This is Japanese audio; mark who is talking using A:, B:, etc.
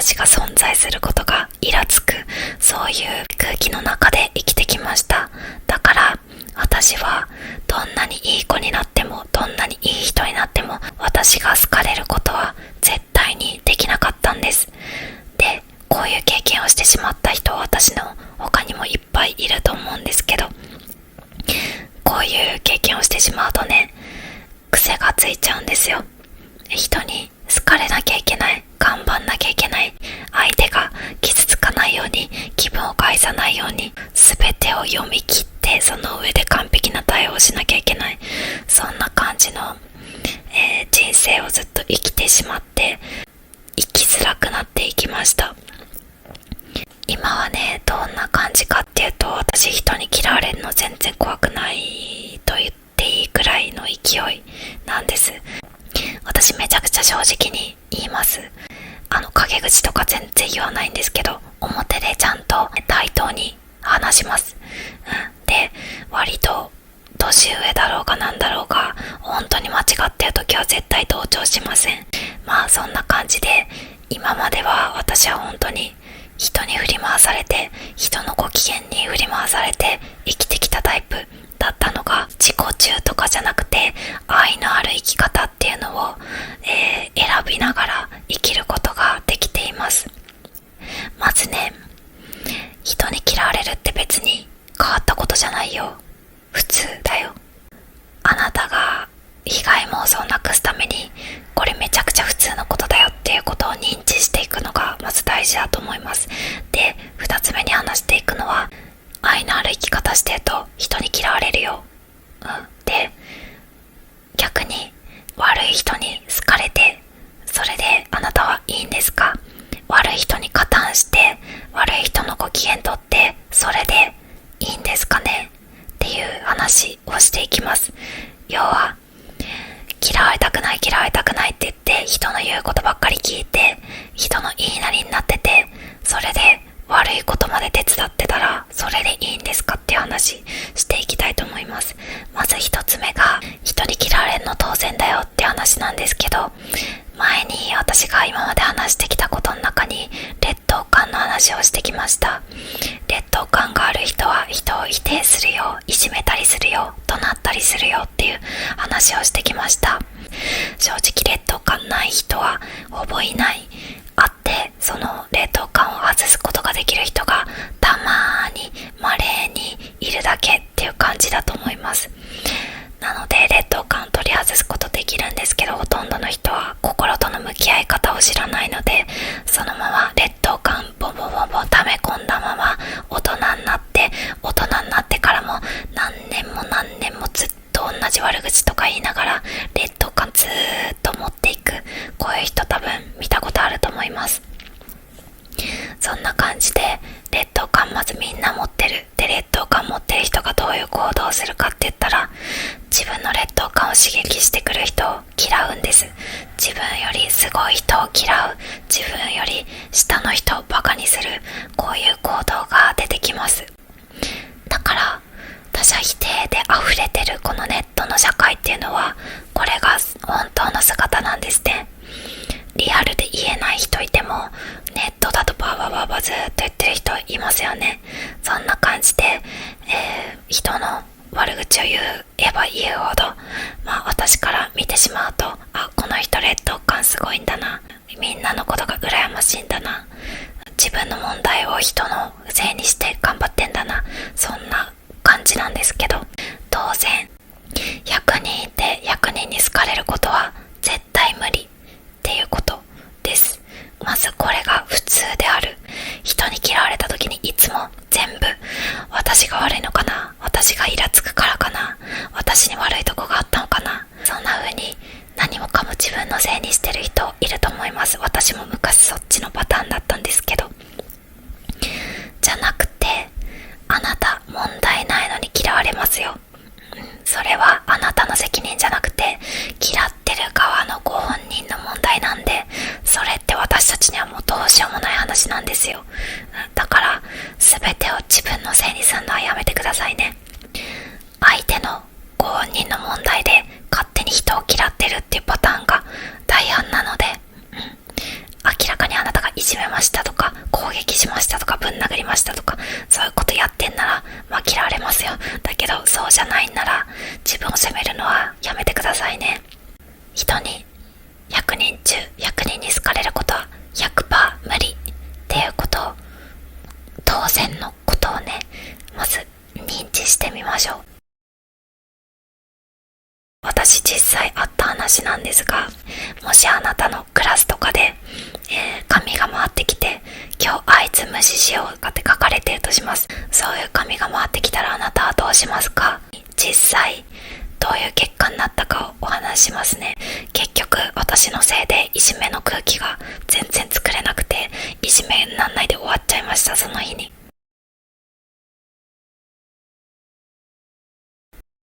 A: 私が存在することがイラつく、そういう空気の中で生きてきました。だから私はどんなにいい子になっても、どんなにいい人になっても、私が好かれることは絶対にできなかったんです。で、こういう経験をしてしまった人は私の他にもいっぱいいると思うんですけど、こういう経験をしてしまうとね、癖がついちゃうんですよ。人に好かれなきゃいけない、頑張んなきゃいけない、相手が傷つかないように、気分を害さないように、全てを読み切ってその上で完璧な対応をしなきゃいけない、そんな感じの、人生をずっと生きてしまって、生きづらくなっていきました。今はね、どんな感じかっていうと、私人に嫌われるの全然怖くないと言っていいくらいの勢いなんです。私めちゃくちゃ正直に言います。陰口とか全然言わないんですけど、表でちゃんと対等に話します。で、割と年上だろうがなんだろうが、本当に間違ってる時は絶対同調しません。まあそんな感じで、今までは私は本当に人に振り回されて、人のご機嫌に振り回されて生きてきたタイプだったのが、自己中とかじゃなくて愛のある生き方っていうのを、選びながら生きることができています。まずね、人に嫌われるって別に変わったことじゃないよ。普通だよ。あなたが被害妄想をなくすために、これめちゃくちゃ普通のことだよっていうことを認知していくのがまず大事だと思います。で、二つ目に話していくのは、愛のある生き方してると人に嫌われるよ。で、逆に悪い人に好かれて、それであなたはいいんですか？悪い人に加担して悪い人のご機嫌とって、それでいいんですかねっていう話をしていきます。要は、嫌われたくない嫌われたくないって言って人の言うことばっかり聞いて、人の言いなりになってて、それで悪いことまで手伝ってたらそれでいいんですかっていう話していきたいと思います。まず一つ目が、人に嫌われるの当然だよっていう話なんですけど、前に私が今まで話してきたことの中に劣等感の話をしてきました。劣等感がある人は人を否定するよ、いじめたりするよ、怒鳴ったりするよっていう話をしてきました。正直劣等感ない人はほぼいない。あって、その劣等感を外すことができる人がたまーに稀にいるだけっていう感じだと思います。なので劣等感を取り外すことできるんですけど、ほとんどの人は心との向き合い方を知らないので、そのまま劣等感ボンボンボンボン溜め込んだまま大人になってからも何年も何年もずっと同じ悪口とか言いながら劣等感ずーっと持っていく、こういう人多分見たことあると思います。そんな感じで劣等感まずみんな持ってる。で、劣等感持ってる人がどういう行動をするかって言ったら、自分の劣等感を刺激してくる人を嫌うんです。自分よりすごい人を嫌う、自分より下の人をバカにする、こういう行動が出てきます。だから他者否定で溢れてるこのネットの社会っていうのは、これが本当の姿なんですね。リアルで言えない人いても、ネットだとバーバーバーバーずっと言ってる人いますよね。そんな感じで、人の悪口を言えば言うほど、私から見てしまうと、この人劣等感すごいんだな、みんなのことが羨ましいんだな、自分の問題を人のせいにして頑張ってんだな、そんな感じなんですけど、当然100人いて100人に好かれることは絶対無理っていうことです。まずこれが普通である。人に嫌われた時にいつも全部私が悪いのかな、私がイラつくからかな、私に悪いとこがあったのかな、そんな風に何もかも自分のせいにしてる人いると思います。私も昔そっちのパターンだったんですけど、じゃなくて、あなた問題ないのに嫌われますよ。それはあなたの責任じゃなくて、嫌ってる側のご本人の問題なんで、それって私たちにはもうどうしようもない話なんですよ。だから全てを自分のせいにするのはやめてくださいね。相手のご本人の問題で勝手に人を嫌ってるっていうパターンが大半なので、明らかにあなたがいじめまし話なんですが、もしあなたのクラスとかで、紙が回ってきて、今日あいつ無視しようかって書かれているとします。そういう紙が回ってきたらあなたはどうしますか？実際どういう結果になったかをお話ししますね。結局私のせいでいじめの空気が全然作れなくて、いじめになんないで